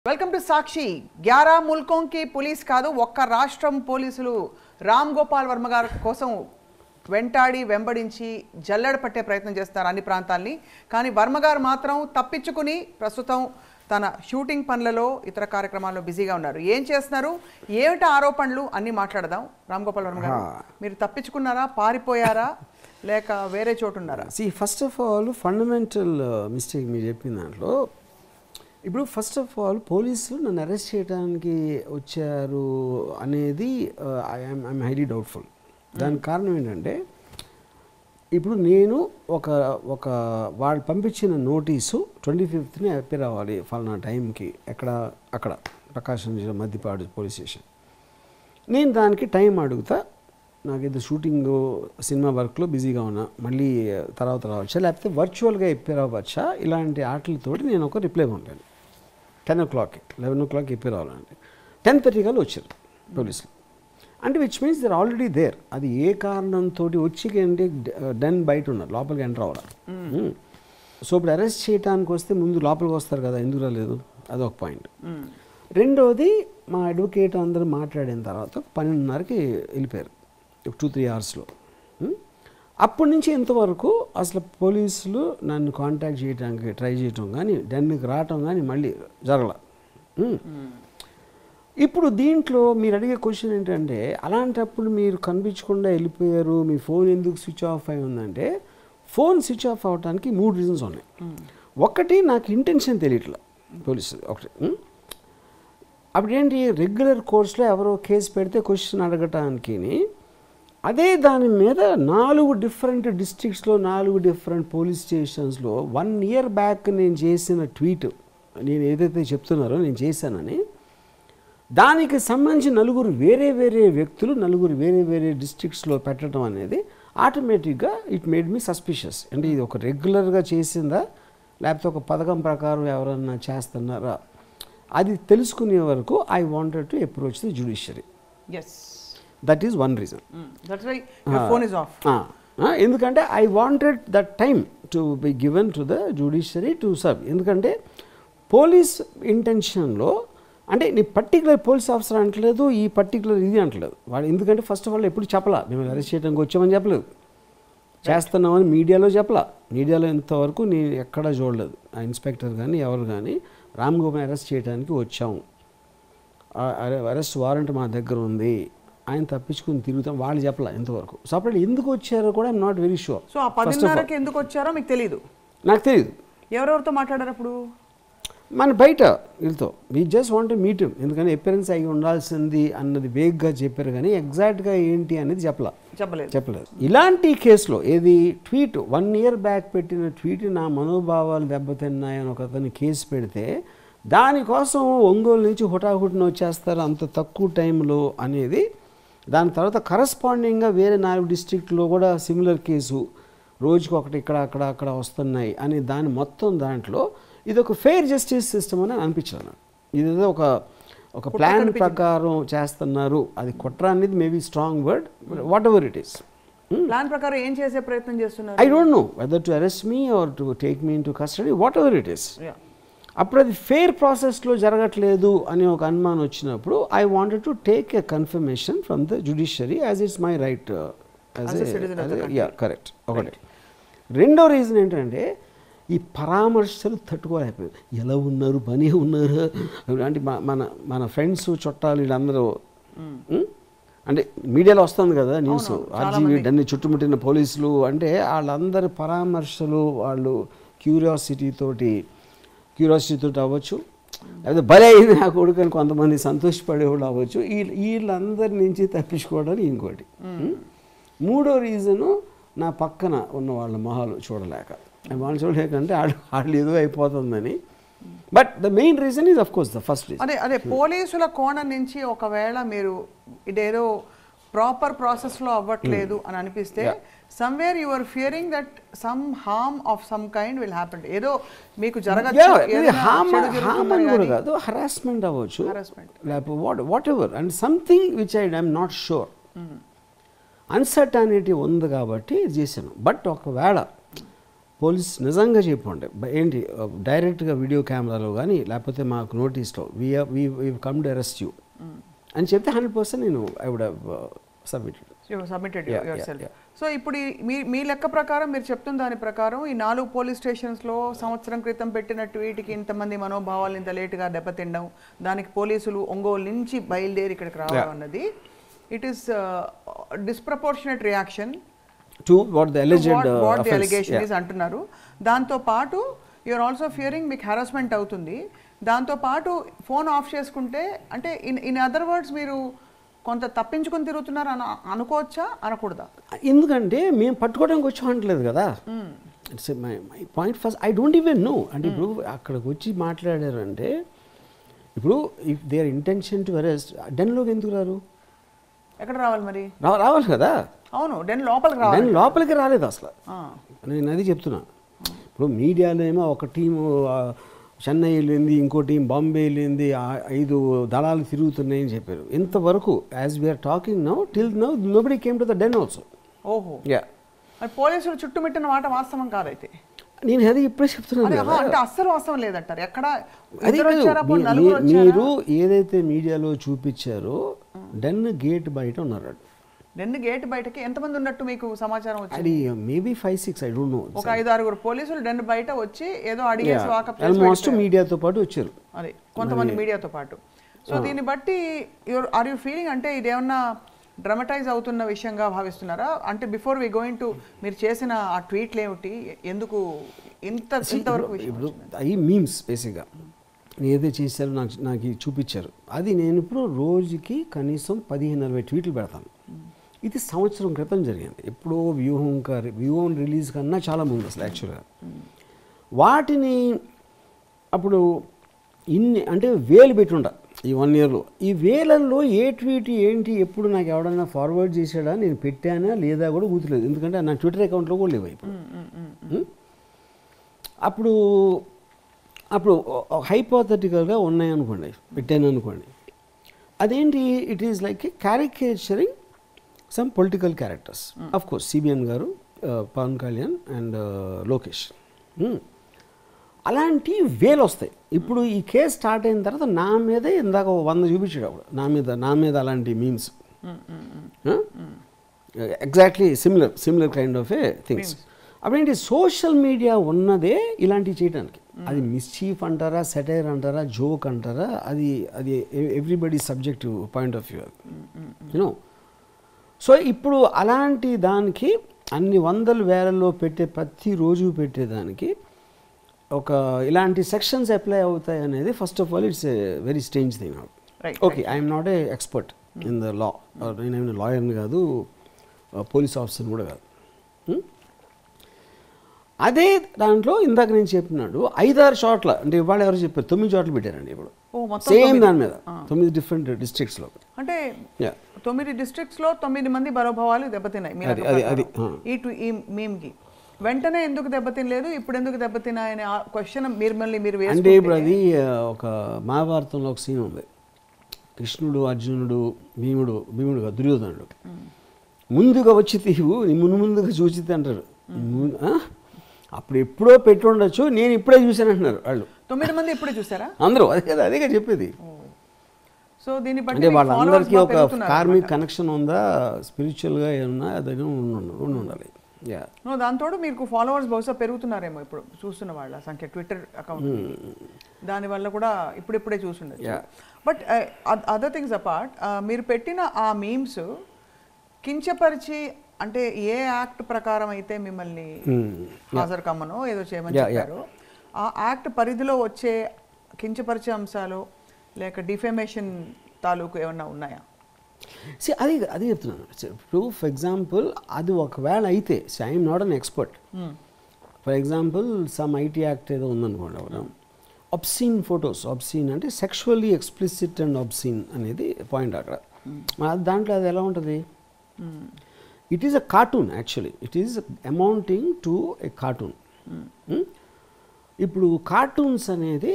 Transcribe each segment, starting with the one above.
Welcome to సాక్షి 11 ముల్కోं की police కాదు ఒక్క రాష్ట్రం పోలీసులు రామ్ గోపాల్ వర్మ గారి కోసం వెంటాడి వెంబడించి జల్లెడ పట్టే ప్రయత్నం చేస్తారు అన్ని ప్రాంతాల్ని కానీ వర్మ గారు మాత్రం తప్పించుకుని ప్రస్తుతం తన షూటింగ్ పనులలో ఇతర కార్యక్రమాల్లో బిజీగా ఉన్నారు ఏం చేస్తున్నారు ఏమిటి ఆరోపణలు అన్ని మాట్లాడదాం రామ్ గోపాల్ వర్మ గారు మీరు తప్పించుకున్నారా పారిపోయారా లేక వేరే చోటు ఉన్నారా see first of all fundamental mistake మీరు చెప్పిన దాంట్లో ఇప్పుడు ఫస్ట్ ఆఫ్ ఆల్ పోలీసులు నన్ను అరెస్ట్ చేయడానికి వచ్చారు అనేది ఐఎమ్ హైలీ డౌట్ఫుల్ దానికి కారణం ఏంటంటే ఇప్పుడు నేను ఒక వాళ్ళు పంపించిన నోటీసు 25th అప్పీర్ అవ్వాలి ఫలానా టైంకి అక్కడ ప్రకాశం జిల్లా మధ్యపాడు పోలీస్ స్టేషన్ నేను దానికి టైం అడుగుతా నాకు ఇది షూటింగ్ సినిమా వర్క్లో బిజీగా ఉన్నా మళ్ళీ తర్వాత రావచ్చా లేకపోతే వర్చువల్గా అప్పీర్ అవ్వచ్చా ఇలాంటి ఆటలతోటి నేను ఒక రిప్లై పంపాను 10 o'clock 11 o'clock అప్పీర్ అవ్వాలంటే 10:30 కల్లా వచ్చారు పోలీసులు అంటే which means they're already there అది ఏ కారణంతో వచ్చి అంటే డన్ బయట ఉన్నారు లోపలికి ఎంటర్ అవ్వడం సో ఇప్పుడు అరెస్ట్ చేయడానికి వస్తే ముందు లోపలికి వస్తారు కదా ఎందుకు రాలేదు అదొక పాయింట్ రెండోది మా అడ్వకేట్ అందరూ మాట్లాడిన తర్వాత 12:30కి వెళ్ళిపోయారు 2-3 అవర్స్లో అప్పటి నుంచి ఇంతవరకు అసలు పోలీసులు నన్ను కాంటాక్ట్ చేయడానికి ట్రై చేయటం కానీ డెన్కి రావటం కానీ మళ్ళీ జరగల ఇప్పుడు దీంట్లో మీరు అడిగే క్వశ్చన్ ఏంటంటే అలాంటప్పుడు మీరు కనిపించకుండా వెళ్ళిపోయారు మీ ఫోన్ ఎందుకు స్విచ్ ఆఫ్ అయి ఉందంటే ఫోన్ స్విచ్ ఆఫ్ అవ్వడానికి 3 రీజన్స్ ఉన్నాయి ఒకటి నాకు ఇంటెన్షన్ తెలియట్లా పోలీసులు ఒకటి అప్పుడేంటి రెగ్యులర్ కోర్స్లో ఎవరో కేసు పెడితే క్వశ్చన్ అడగటానికి అదే దాని మీద 4 డిఫరెంట్ డిస్ట్రిక్ట్స్లో 4 డిఫరెంట్ పోలీస్ స్టేషన్స్లో 1 year బ్యాక్ నేను చేసిన ట్వీట్ నేను ఏదైతే చెప్తున్నారో నేను చేశానని దానికి సంబంధించి 4 వేరే వేరే వ్యక్తులు 4 వేరే వేరే డిస్ట్రిక్ట్స్లో పెట్టడం అనేది ఆటోమేటిక్గా ఇట్ మేడ్ మీ సస్పిషియస్ అంటే ఇది ఒక రెగ్యులర్గా చేసిందా లేకపోతే ఒక పథకం ప్రకారం ఎవరన్నా చేస్తున్నారా అది తెలుసుకునే వరకు I wanted to approach the judiciary that is one reason ఎందుకంటే I wanted that time to be given to the judiciary to serve ఎందుకంటే పోలీస్ ఇంటెన్షన్లో అంటే నీ పర్టికులర్ పోలీస్ ఆఫీసర్ అంటలేదు ఈ పర్టికులర్ ఇది అంటలేదు వాళ్ళు ఎందుకంటే ఫస్ట్ ఆఫ్ ఆల్ ఎప్పుడు చెప్పలా మేము అరెస్ట్ చేయడానికి వచ్చామని చెప్పలేదు చేస్తున్నామని మీడియాలో చెప్పలా మీడియాలో ఇంతవరకు నేను ఎక్కడా చూడలేదు ఆ ఇన్స్పెక్టర్ కానీ ఎవరు కానీ రామ్ గోపాల్ అరెస్ట్ చేయడానికి వచ్చాము అరెస్ట్ వారెంట్ మా దగ్గర ఉంది ఆయన తప్పించుకుని తిరుగుతాం వాళ్ళు చెప్పలా ఇంతవరకు సో అప్పుడు ఎందుకు వచ్చారో కూడా I'm not very sure so ఆ 10:30కి ఎందుకు వచ్చారో మీకు తెలియదు నాకు తెలియదు ఎవరెవరితో మాట్లాడారు అప్పుడు మన బయట వీళ్ళతో వీ జస్ట్ వాంట్ మీట్ ఎందుకని అపియరెన్స్ అయ్యి ఉండాల్సింది అన్నది వేగ్గా చెప్పారు కానీ ఎగ్జాక్ట్గా ఏంటి అనేది చెప్పలేదు ఇలాంటి కేసులో ఏది ట్వీట్ 1 year బ్యాక్ పెట్టిన ట్వీట్ నా మనోభావాలు దెబ్బతిన్నాయని ఒక అతను కేసు పెడితే దానికోసం ఒంగోలు నుంచి హుటాహుటిన వచ్చేస్తారు అంత తక్కువ టైంలో అనేది దాని తర్వాత కరస్పాండింగ్గా వేరే 4 డిస్ట్రిక్ట్లో కూడా సిమిలర్ కేసు రోజుకు ఒకటి అక్కడ వస్తున్నాయి అని దాని మొత్తం దాంట్లో ఇది ఒక ఫెయిర్ జస్టిస్ సిస్టమ్ అని అనిపించాను ఇదేదో ఒక ప్లాన్ ప్రకారం చేస్తున్నారు అది కుట్ర అనేది maybe strong word whatever it is plan ప్రకారం ఏం చేసే ప్రయత్నం చేస్తున్నారు I don't know whether to arrest me or to take me into custody whatever it is అప్పుడు అది ఫెయిర్ ప్రాసెస్లో జరగట్లేదు అని ఒక అనుమానం వచ్చినప్పుడు I wanted to take a confirmation from the judiciary as it's my right correct ఒకటి రెండో రీజన్ ఏంటంటే ఈ పరామర్శలు తట్టుకోలేకపోయింది ఎలా ఉన్నారు పని ఉన్నారు అంటే మన ఫ్రెండ్స్ చుట్టాలు వీళ్ళందరూ అంటే మీడియాలో వస్తుంది కదా న్యూస్ ఆర్జీవీ అన్ని చుట్టుముట్టిన పోలీసులు అంటే వాళ్ళందరి పరామర్శలు వాళ్ళు క్యూరియాసిటీతోటి అవ్వచ్చు లేకపోతే భలే అయింది నా కొడుకుని కొంతమంది సంతోషపడేవాళ్ళు అవ్వచ్చు వీళ్ళందరి నుంచి తప్పించుకోవడానికి ఇంకోటి మూడో రీజను నా పక్కన ఉన్న వాళ్ళ మొహాలు చూడలేక వాళ్ళు చూడలేకంటే వాళ్ళు ఏదో అయిపోతుందని but the main reason is of course the first reason అదే పోలీసుల కోణం నుంచి ఒకవేళ మీరు ఇదేదో ప్రాపర్ ప్రాసెస్లో అవ్వట్లేదు అని అనిపిస్తే somewhere you are fearing that some harm of some kind will happen ఏదో మీకు జరగచ్చు హార్మ్ కూడా కాదు హరాస్మెంట్ అవ్వచ్చు లేకపోతే what ever and something which I'm not sure uncertainty ఉంది కాబట్టి చేశాను బట్ ఒకవేళ పోలీస్ నిజంగా చెప్పండి ఏంటి డైరెక్ట్గా వీడియో కెమెరాలో కానీ లేకపోతే మాకు నోటీస్లో we come to arrest you అని చెప్తే 100% నేను I would have submitted yourself. So ఇప్పుడు మీ లెక్క ప్రకారం మీరు చెప్తున్న దాని ప్రకారం ఈ 4 పోలీస్ స్టేషన్స్లో సంవత్సరం క్రితం పెట్టిన ట్వీట్కి ఇంతమంది మనోభావాలు ఇంత లేటుగా దెబ్బతిండడం, దానికి పోలీసులు ఒంగోలు నుంచి బయలుదేరి ఇక్కడికి రావడం అన్నది it is disproportionate reaction to what the allegation is అంటున్నారు. దాంతో పాటు యూఆర్ ఆల్సో ఫియరింగ్ మీకు హెరాస్మెంట్ అవుతుంది. దాంతో పాటు ఫోన్ ఆఫ్ చేసుకుంటే అంటే ఇన్ అదర్ వర్డ్స్ మీరు కొంత తప్పించుకొని తిరుగుతున్నారు అని అనుకోవచ్చా అనకూడదా? ఎందుకంటే మేము పట్టుకోవడానికి వచ్చి అనట్లేదు కదా. My point first I don't even know. అంటే ఇప్పుడు అక్కడికి వచ్చి మాట్లాడారంటే ఇప్పుడు if they are intention to arrest డెన్లోకి ఎందుకు రారు? ఎక్కడ రావాలి మరి? రావాలి కదా. అవును, డెన్ లోపలికి రావాలి. డెన్ లోపలికి రాలేదు అసలు. నేను అది చెప్తున్నాను. ఇప్పుడు మీడియాలో ఏమో ఒక టీము చెన్నై వెళ్ళింది, ఇంకో టీం బాంబే వెళ్ళింది, 5 దళాలు తిరుగుతున్నాయని చెప్పారు. ఇంతవరకు as we're talking now till now nobody came to the den also. ఓహో, పోలీసులు చుట్టుముట్టిన మాట వాస్తవం కాదైతే. నేను అది ఇప్పుడే చెప్తున్నాను. అంటే అస్సలు వాస్తవం లేదంటారు. ఎక్కడ మీరు ఏదైతే మీడియాలో చూపించారో డెన్ గేట్ బయట ఉన్నారు. డెన్ గేట్ బయటకి ఎంతమంది ఉన్నట్టు మీకు సమాచారం వచ్చింది? Maybe 5-6 I don't no. ఒక 5-6 పోలీసులు డెన్ బయట వచ్చి ఏదో అడిగేసి ఆల్మోస్ట్ మీడియాతో పాటు వచ్చారు. అదే కొంతమంది మీడియాతో పాటు. సో దీన్ని బట్టి ఆర్ యూ ఫీలింగ్ అంటే ఇదేమన్నా డ్రమటైజ్ అవుతున్న విషయంగా భావిస్తున్నారా? అంటే బిఫోర్ వి గోయింగ్ టు మీరు చేసిన ఆ ట్వీట్లు ఏమిటి, ఎందుకు ఇంతవరకు అవి మీమ్స్ బేసిక్గా ఏదైతే చేశారో నాకు చూపించారు. అది నేను ఇప్పుడు రోజుకి కనీసం 15-20 ట్వీట్లు పెడతాను. ఇది సంవత్సరం క్రితం జరిగింది. ఎప్పుడో వ్యూహం రిలీజ్ కన్నా చాలా ముందు అసలు యాక్చువల్గా. వాటిని అప్పుడు ఇన్ని అంటే వేలు పెట్టుండ ఈ 1 yearలో. ఈ వేలల్లో ఏ ట్వీట్ ఏంటి ఎప్పుడు నాకు ఎవడన్నా ఫార్వర్డ్ చేశాడా, నేను పెట్టానా లేదా కూడా గుర్తులేదు. ఎందుకంటే నా ట్విట్టర్ అకౌంట్లో కూడా లేవు ఇప్పుడు. అప్పుడు హైపోథెటికల్గా ఉన్నాయనుకోండి, పెట్టాను అనుకోండి, అదేంటి it is like caricaturing some political characters. Of course CBN garu, Pawan Kalyan and Lokesh, అలాంటి వేలు వస్తాయి. ఇప్పుడు ఈ కేసు స్టార్ట్ అయిన తర్వాత నా మీదే ఇందాక 100 చూపించాడు అప్పుడు నా మీద అలాంటి memes, exactly similar kind of a things. అప్పుడేంటి సోషల్ మీడియా ఉన్నదే ఇలాంటివి చేయడానికి. అది మిస్చీఫ్ అంటారా, సెటైర్ అంటారా, జోక్ అంటారా, అది everybody subjective point of view you know. So ఇప్పుడు అలాంటి దానికి అన్ని 100,000 పెట్టే ప్రతిరోజు పెట్టేదానికి ఒక ఇలాంటి సెక్షన్స్ అప్లై అవుతాయి అనేది first of all it's a very strange thing. Okay, I'm not a expert in the law, నేనేమైనా లాయర్ని కాదు, పోలీస్ ఆఫీసర్ని కూడా కాదు. అదే దాంట్లో ఇందాక నేను చెప్పినాడు 5-6 చోట్ల, అంటే ఇవాళ ఎవరు చెప్పారు 9 చోట్ల పెట్టారండి ఇప్పుడు సేమ్ దాని మీద 9 డిఫరెంట్ డిస్ట్రిక్ట్స్లో. అంటే 9 డిస్ట్రిక్ట్స్లో 9 మంది మనోభావాలు దెబ్బతిన్నాయి. ఈ మీమ్కి వెంటనే ఎందుకు దెబ్బతినలేదు, ఇప్పుడు ఎందుకు దెబ్బతిన్నాయనే క్వశ్చన్ మీరు అంటే ఇప్పుడు అది ఒక మహాభారతంలో ఒక సీన్ ఉంది. కృష్ణుడు, అర్జునుడు, భీముడు దుర్యోధనుడు ముందుగా వచ్చి తీవు ముందుగా చూచితే అంటారు. అప్పుడు ఎప్పుడో పెట్టి ఉండొచ్చు, నేను ఇప్పుడే చూశాను అంటున్నారు వాళ్ళు. 9 మంది ఇప్పుడే చూసారా అందరూ? అదే కదా, అదేగా చెప్పేది. సో దీన్ని బట్టి అంటే వాళ్ళందరికీ ఒక కార్మిక్ కనెక్షన్ ఉందా, స్పిరిచువల్గా ఏమన్నా అదే ఉండాలి. దాంతో మీకు ఫాలోవర్స్ బహుశా పెరుగుతున్నారేమో ఇప్పుడు చూస్తున్న వాళ్ళ సంఖ్య ట్విట్టర్ అకౌంట్, దానివల్ల కూడా ఇప్పుడిప్పుడే చూస్తుండొచ్చు. బట్ అదర్ థింగ్స్ అపార్ట్, మీరు పెట్టిన ఆ మీమ్స్ కించపరిచి అంటే ఏ యాక్ట్ ప్రకారం అయితే మిమ్మల్ని హాజరు కమ్మనో ఏదో చేయమని చెప్పారు, ఆ యాక్ట్ పరిధిలో వచ్చే కించపరిచే అంశాలు లేక డిఫేమేషన్ తాలూకు ఏమన్నా ఉన్నాయా? అది చెప్తున్నాను. ఇప్పుడు ఫర్ ఎగ్జాంపుల్ అది ఒకవేళ అయితే, I'm not an expert, for example some IT act ఏదో ఉందనుకోండి, ఎవరు అబ్సీన్ ఫొటోస్, అబ్సీన్ అంటే సెక్షువల్లీ ఎక్స్ప్లిసిట్ అండ్ అబ్సీన్ అనేది పాయింట్ అక్కడ. దాంట్లో అది ఎలా ఉంటుంది? It is a cartoon, actually it is amounting to a cartoon. ఇప్పుడు కార్టూన్స్ అనేది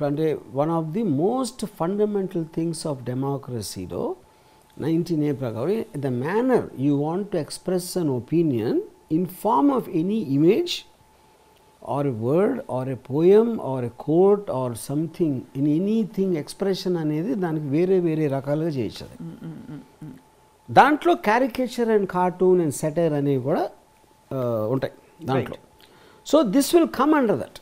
అంటే one of the most fundamental things of డెమోక్రసీలో 19A ప్రకారం the manner you want to express an opinion in form of any image are a word or a poem or a quote or something in anything expression అనేది దానికి వేరే వేరే రకాలుగా చేయొచ్చు. దాంట్లో caricature and cartoon and satire అనేవి కూడా ఉంటాయి దాంట్లో. So this will come under that,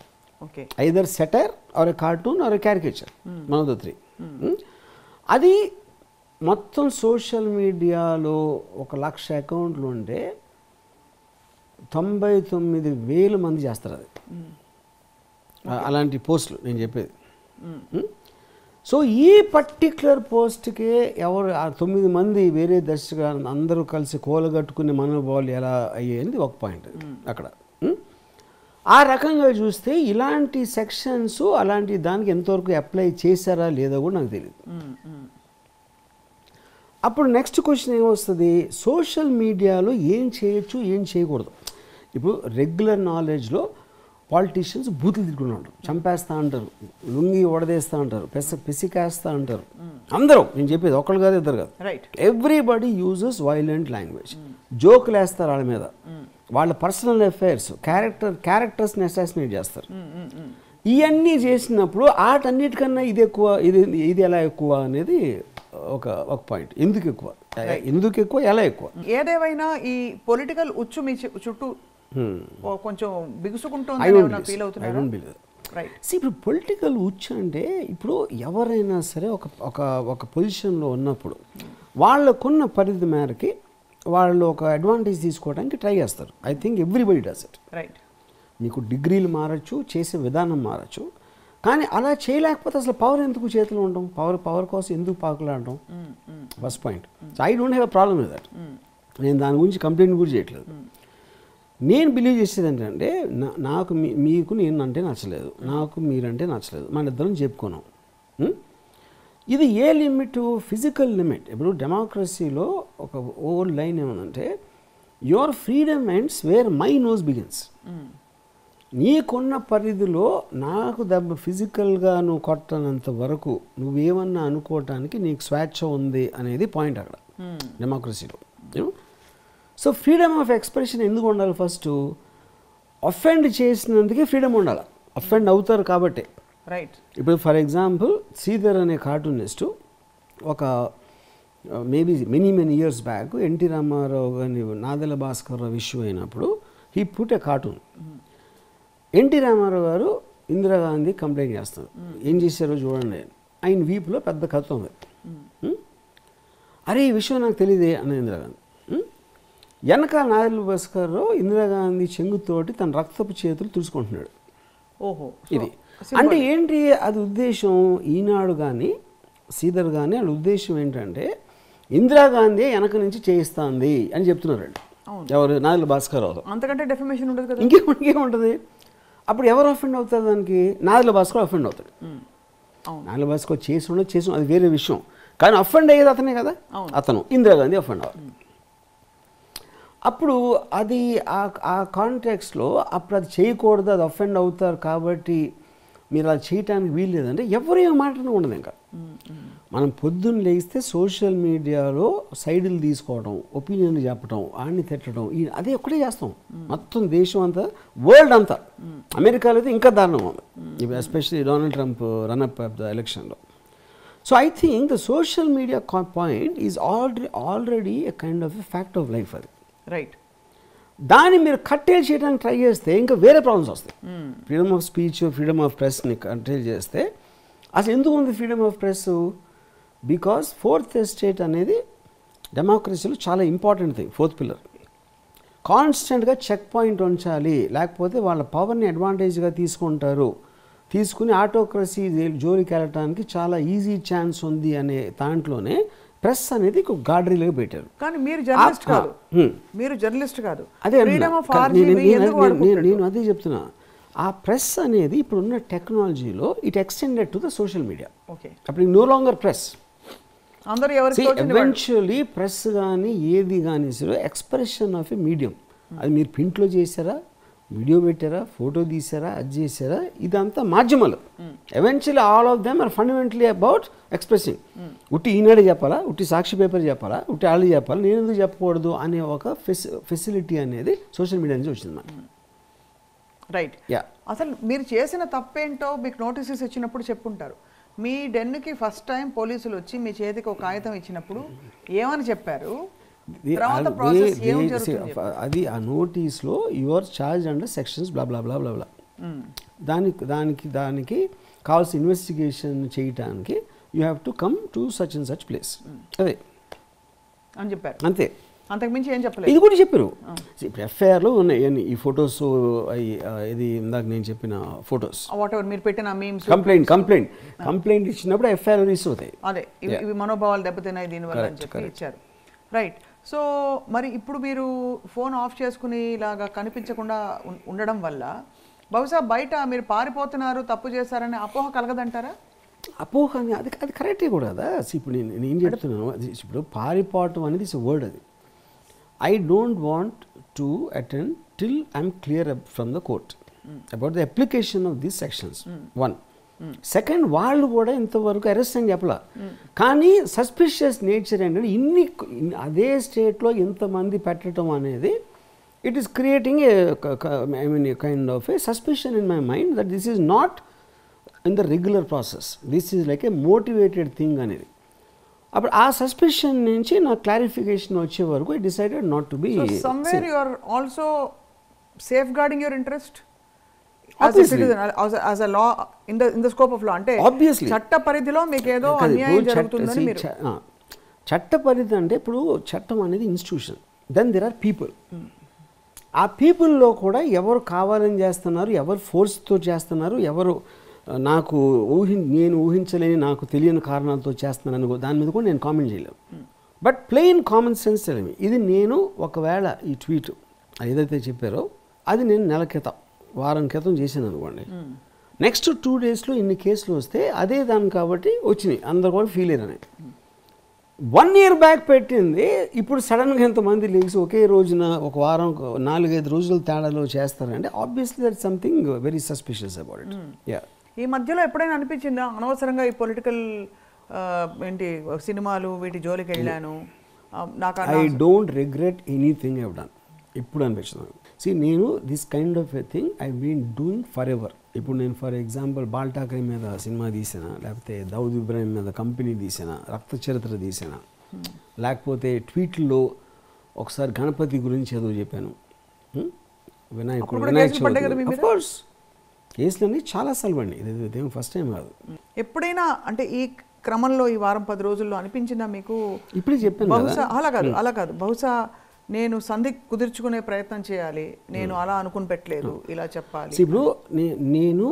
either satire or a cartoon or a caricature, one of the three. అది మొత్తం సోషల్ మీడియాలో 1,00,000 అకౌంట్లు ఉంటే 99,000 మంది చేస్తారు అది, అలాంటి పోస్టులు నేను చెప్పేది. సో ఈ పర్టిక్యులర్ పోస్ట్కే ఎవరు 9 మంది వేరే దర్శకులు అందరూ కలిసి కోలగట్టుకునే మనోభావాలు ఎలా అయ్యేది ఒక పాయింట్ అక్కడ. ఆ రకంగా చూస్తే ఇలాంటి సెక్షన్స్ అలాంటి దానికి ఎంతవరకు అప్లై చేశారా లేదో కూడా నాకు తెలియదు. అప్పుడు నెక్స్ట్ క్వశ్చన్ ఏమొస్తుంది, సోషల్ మీడియాలో ఏం చేయొచ్చు ఏం చేయకూడదు. ఇప్పుడు రెగ్యులర్ నాలెడ్జ్లో పాలిటీషియన్స్ బూతులు తిట్టుకుని ఉంటారు, చంపేస్తూ అంటారు, లుంగి ఓడదేస్తూ అంటారు, పిసికేస్తూ అంటారు. అందరూ, నేను చెప్పేది ఒకళ్ళు కాదు ఇద్దరు కాదు, ఎవ్రీబడి యూజెస్ వైలెంట్ లాంగ్వేజ్. జోకులు వేస్తారు వాళ్ళ మీద, వాళ్ళ పర్సనల్ అఫైర్స్, క్యారెక్టర్స్ని అసాసినేట్ చేస్తారు. ఇవన్నీ చేసినప్పుడు వాటన్నిటికన్నా ఇది ఎక్కువ, ఇది ఎలా ఎక్కువ అనేది ఒక పాయింట్. ఎందుకు ఎక్కువ ఎలా ఎక్కువ. ఏదేమైనా ఈ పొలిటికల్ ఉచ్చు మీ చుట్టూ కొంచెం బిగుసుకుంటుంది. ఇప్పుడు పొలిటికల్ ఉచ్చు అంటే ఇప్పుడు ఎవరైనా సరే ఒక పొజిషన్లో ఉన్నప్పుడు వాళ్ళకున్న పరిధి మేరకి వాళ్ళు ఒక అడ్వాంటేజ్ తీసుకోవడానికి ట్రై చేస్తారు. I think everybody does it. మీకు డిగ్రీలు మారచ్చు, చేసే విధానం మారచ్చు, కానీ అలా చేయలేకపోతే అసలు పవర్ ఎందుకు చేతిలో ఉండడం, పవర్ కోసం ఎందుకు పాకులాడడం, first point. So I don't have a problem with that. నేను దాని గురించి కంప్లైంట్ కూడా చేయట్లేదు. నేను బిలీవ్ చేసేది ఏంటంటే నాకు మీకు నేను అంటే నచ్చలేదు, నాకు మీరంటే నచ్చలేదు, మన ఇద్దరం చెప్పుకున్నాం. ఇది ఏ లిమిట్, ఫిజికల్ లిమిట్. ఇప్పుడు డెమోక్రసీలో ఒక ఓల్డ్ లైన్ ఏమనంటే your freedom ends where my nose begins. నీకున్న పరిధిలో నాకు దెబ్బ ఫిజికల్గా నువ్వు కొట్టనంత వరకు నువ్వేమన్నా అనుకోవటానికి నీకు స్వేచ్ఛ ఉంది అనేది పాయింట్ అక్కడ డెమోక్రసీలో. సో ఫ్రీడమ్ ఆఫ్ ఎక్స్ప్రెషన్ ఎందుకు ఉండాలి? ఫస్ట్ అఫెండ్ చేసినందుకే ఫ్రీడమ్ ఉండాలి, అఫెండ్ అవుతారు కాబట్టి. ఇప్పుడు ఫర్ ఎగ్జాంపుల్ శ్రీధర్ అనే కార్టూనిస్టు ఒక maybe many years back NT Rama Rao గారి నాదెల భాస్కర్ ఇష్యూ అయినప్పుడు he put a cartoon. NT Rama Rao గారు ఇందిరాగాంధీ కంప్లైంట్ చేస్తారు, ఏం చేశారో చూడండి, ఆయన వీపులో పెద్ద కథ ఉంది. అరే ఈ విషయం నాకు తెలియదే అన్న ఇందిరాగాంధీ. వెనకాల నాదెల భాస్కర్ ఇందిరాగాంధీ చెంగుతోటి తన రక్తపు చేతులు తుడుచుకుంటున్నాడు. ఇది అంటే ఏంటి అది ఉద్దేశం? ఈనాడు కానీ శ్రీధర్ కానీ వాళ్ళ ఉద్దేశం ఏంటంటే ఇందిరాగాంధీ వెనక నుంచి చేయిస్తుంది అని చెప్తున్నారండి. ఎవరు? నాదెల భాస్కర్ రావు. అంతకంటే డెఫమేషన్ ఉండదు కదా, ఇంకేముంటుంది? అప్పుడు ఎవరు అఫెండ్ అవుతారు దానికి? నాదెల భాస్కర్ అఫెండ్ అవుతాడు. నాదెల భాస్కర్ చేసి అది వేరే విషయం, కానీ అఫెండ్ అయ్యేది అతనే కదా, అతను ఇందిరాగాంధీ అఫెండ్ అవ్వాలి. అప్పుడు అది ఆ కాంటెక్స్లో అప్పుడు అది చేయకూడదు, అది అఫెండ్ అవుతారు కాబట్టి మీరు అది చేయటానికి వీలు లేదంటే ఎవరు ఏం మాటనే ఉండదు. ఇంకా మనం పొద్దున్న లేస్తే సోషల్ మీడియాలో సైడులు తీసుకోవడం, ఒపీనియన్లు చెప్పడం, ఆడిని తిట్టడం, అదే ఒక్కటే చేస్తాం మొత్తం దేశం అంతా, వరల్డ్ అంతా. అమెరికాలో అయితే ఇంకా దారుణం ఉంది, especially Donald Trump run up of the ఎలక్షన్లో. So I think the social media point is already a kind of a fact of life. అది దాన్ని మీరు కట్టేల్ చేయడానికి ట్రై చేస్తే ఇంకా వేరే ప్రాబ్లమ్స్ వస్తాయి. Freedom of speech, freedom of ప్రెస్ని కట్టేల్ చేస్తే అసలు ఎందుకు ఉంది freedom of press? Because fourth estate అనేది డెమోక్రసీలో చాలా ఇంపార్టెంట్ థింగ్. ఫోర్త్ పిల్లర్ కాన్స్టెంట్గా చెక్ పాయింట్ ఉంచాలి, లేకపోతే వాళ్ళ పవర్ని అడ్వాంటేజ్గా తీసుకుని ఆటోక్రసీ జోలికి వెళ్ళటానికి చాలా ఈజీ ఛాన్స్ ఉంది అనే దాంట్లోనే ప్రెస్ అనేది ఒక గార్డరీలో పెట్టారు. కానీ మీరు జర్నలిస్ట్ కాదు, మీరు జర్నలిస్ట్ కాదు. అదే నేను అదే చెప్తున్నా. ఆ ప్రెస్ అనేది ఇప్పుడున్న టెక్నాలజీలో it extended to the social media. అప్పుడు no longer press. Eventually press కానీ ఏది కానీ సరే ఎక్స్ప్రెషన్ ఆఫ్ ఎ మీడియం. అది మీరు ప్రింట్లో చేశారా, వీడియో పెట్టారా, ఫోటో తీసారా, అది చేశారా, ఇదంతా మాధ్యమాలు. Eventually all of them are fundamentally about expressing. ఉట్టి ఈనాడే చెప్పాలా, ఉట్టి సాక్షి పేపర్ చెప్పాలా, ఉట్టి వాళ్ళు చెప్పాలా, నేను ఎందుకు చెప్పకూడదు అనే ఒక ఫెసిలిటీ అనేది సోషల్ మీడియా నుంచి వచ్చింది మనకి. రైట్. అసలు మీరు చేసిన తప్పేంటో మీకు నోటీసెస్ ఇచ్చినప్పుడు చెప్పుంటారు. మీ డెన్కి ఫస్ట్ టైం పోలీసులు వచ్చి మీ చేతికి ఒక కాగితం ఇచ్చినప్పుడు ఏమని చెప్పారు? అది ఆ నోటీస్లో యువర్ చార్జ్ అండర్ సెక్షన్స్ బ్లా బ్లా బ్లా బ్లా బ్లా, దానికి కావాల్సిన ఇన్వెస్టిగేషన్ చేయటానికి you have to come to such and such place అదే అని చెప్పారు. అంతే, అంతకుమించి ఏం చెప్పలేదు. ఇది కూడా చెప్పారు. ఇప్పుడు ఎఫ్ఐఆర్లో ఉన్నాయి ఈ ఫొటోస్, ఇది ఇందాక నేను చెప్పిన ఫొటోస్, మీరు పెట్టిన మీమ్స్, కంప్లైంట్ ఇచ్చినప్పుడు ఎఫ్ఐఆర్ రిజిస్టర్ అవుతాయి. అదే ఇవి మనోభావాలు దెబ్బతిన్నాయి దీనివల్ల అని చెప్పి ఇచ్చారు. రైట్. సో మరి ఇప్పుడు మీరు ఫోన్ ఆఫ్ చేసుకుని ఇలాగా కనిపించకుండా ఉండడం వల్ల బహుశా బయట మీరు పారిపోతున్నారు, తప్పు చేశారనే అపోహ కలగదంటారా? అపోహ అది కరెక్టే కూడా కదా. ఇప్పుడు నేను ఏం చెప్తున్నాను, ఇప్పుడు పారిపోవటం అనేది ఇస్ వర్డ్. అది I don't want to attend till I'm clear from the court about the application of these sections. One. Second, వాళ్ళు కూడా ఇంతవరకు అరెస్ట్ అని చెప్పలా, కానీ సస్పిషియస్ నేచర్ ఏంటంటే అదే స్టేట్లో ఇంతమంది పెట్టడం అనేది it is creating I mean kind of a suspicion in my mind that this is not in the regular process, this is like a motivated thing అనేది. అప్పుడు ఆ సస్పెషన్ నుంచి నా క్లారిఫికేషన్ వచ్చే వరకు I decided not to be. Somewhere you are also safeguarding your interest as a law in the scope of law. అంటే చట్ట పరిధిలో మీకు ఏదో అన్యాయం జరుగుతుందని మీరు చట్ట పరిధి అంటే ఇప్పుడు చట్టం అనేది institution, then there are people. ఆ పీపుల్లో కూడా ఎవరు కావాలని చేస్తున్నారు, ఎవరు ఫోర్స్తో చేస్తున్నారు, ఎవరు నాకు నేను ఊహించలేని నాకు తెలియని కారణాలతో చేస్తున్నాను, దాని మీద కూడా నేను కామెంట్ చేయలేను. బట్ ప్లెయిన్ కామన్ సెన్స్ తెలియదు. ఇది నేను ఒకవేళ ఈ ట్వీట్ ఏదైతే చెప్పారో అది నేను నెల క్రితం వారం క్రితం చేశాను అనుకోండి, నెక్స్ట్ 2 daysలో ఇన్ని కేసులు వస్తే అదే దాన్ని కాబట్టి వచ్చినాయి, అందరు కూడా ఫీల్ అయ్యారని. 1 year బ్యాక్ పెట్టింది ఇప్పుడు సడన్గా ఎంతమంది లేచి ఒకే రోజున ఒక వారం 4-5 రోజుల తేడాలో చేస్తారంటే obviously that something very suspicious about it. Yeah. ఈ మధ్యలో ఎప్పుడైనా అనిపించిందా అనవసరంగా ఈ పొలిటికల్ ఏంటి సినిమాలు వీటి జోలికి వెళ్ళాను? I don't regret anything I've done. ఇప్పుడు అనిపిస్తుంది. నేను this kind of a thing I been doing for ever. ఇప్పుడు నేను ఫర్ ఎగ్జాంపుల్ బాల్ ఠాకరే మీద సినిమా తీసానా, లేకపోతే దౌద్ ఇబ్రాహిం మీద కంపెనీ తీసానా, రక్త చరిత్ర తీసానా, లేకపోతే ట్వీట్లో ఒకసారి గణపతి గురించి ఏదో చెప్పాను, వినాయక చవితి కేసులన్నీ చాలాసార్లు పడి, ఇది ఫస్ట్ టైం కాదు. ఎప్పుడైనా అంటే ఈ క్రమంలో ఈ వారం 10 రోజుల్లో అనిపించిందా మీకు? ఇప్పుడే చెప్పాను బహుశా అలా కాదు బహుశా నేను సంధి కుదుర్చుకునే ప్రయత్నం చేయాలి, నేను అలా అనుకుని పెట్టలేదు, ఇలా చెప్పాలి. ఇప్పుడు నేను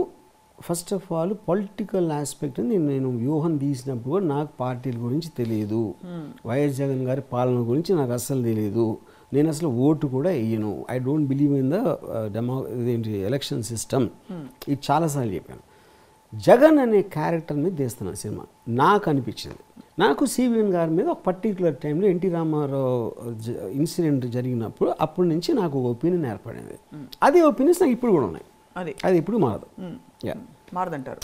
first of all political aspect నేను వ్యూహం తీసినప్పుడు నాకు పార్టీల గురించి తెలియదు, వైఎస్ జగన్ గారి పాలన గురించి నాకు అస్సలు తెలియదు, నేను అసలు ఓటు కూడా వేయను, I don't believe in the ఇదేంటి ఎలక్షన్ సిస్టమ్. ఇది చాలాసార్లు చెప్పాను. జగన్ అనే క్యారెక్టర్ మీద తీస్తున్నాను సినిమా. నాకు అనిపించింది, నాకు సివిఎన్ గారి మీద ఒక పర్టికులర్ టైంలో ఎన్టీ రామారావు ఇన్సిడెంట్ జరిగినప్పుడు అప్పటి నుంచి నాకు ఒక ఒపీనియన్ ఏర్పడింది. అదే ఒపీనియన్స్ నాకు ఇప్పుడు కూడా ఉన్నాయి, అది ఇప్పుడు మారదు. మారదంటారు.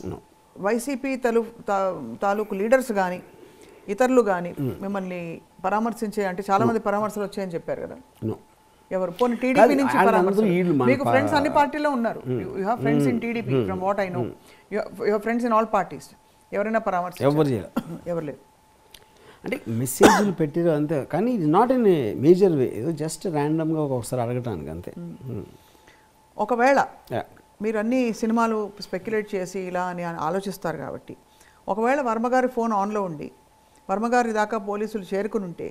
వైసీపీ తాలూకు లీడర్స్ కానీ ఇతరులు కానీ మిమ్మల్ని పరామర్శించే అంటే చాలా మంది పరామర్శలు వచ్చాయని చెప్పారు కదా, ఎవరు? పోనీ టీడీపీ నుంచి మీకు ఫ్రెండ్స్ అన్ని పార్టీలో ఉన్నారు, you have friends in TDP from what I know, you have friends in all parties. ఎవరైనా పరామర్శ? ఎవరు లేదు. అంటే మెసేజ్లు పెట్టారు అంతే, కానీ ఇది నాట్ ఇన్ ఏ మేజర్ వే, ఏదో జస్ట్ ర్యాండమ్గా ఒకసారి అడగటానికి అంతే. ఒకవేళ మీరు అన్ని సినిమాలు స్పెక్యులేట్ చేసి ఇలా అని ఆలోచిస్తారు కాబట్టి, ఒకవేళ వర్మగారి ఫోన్ ఆన్లో ఉండి వర్మగారి దాకా పోలీసులు చేరుకుని ఉంటే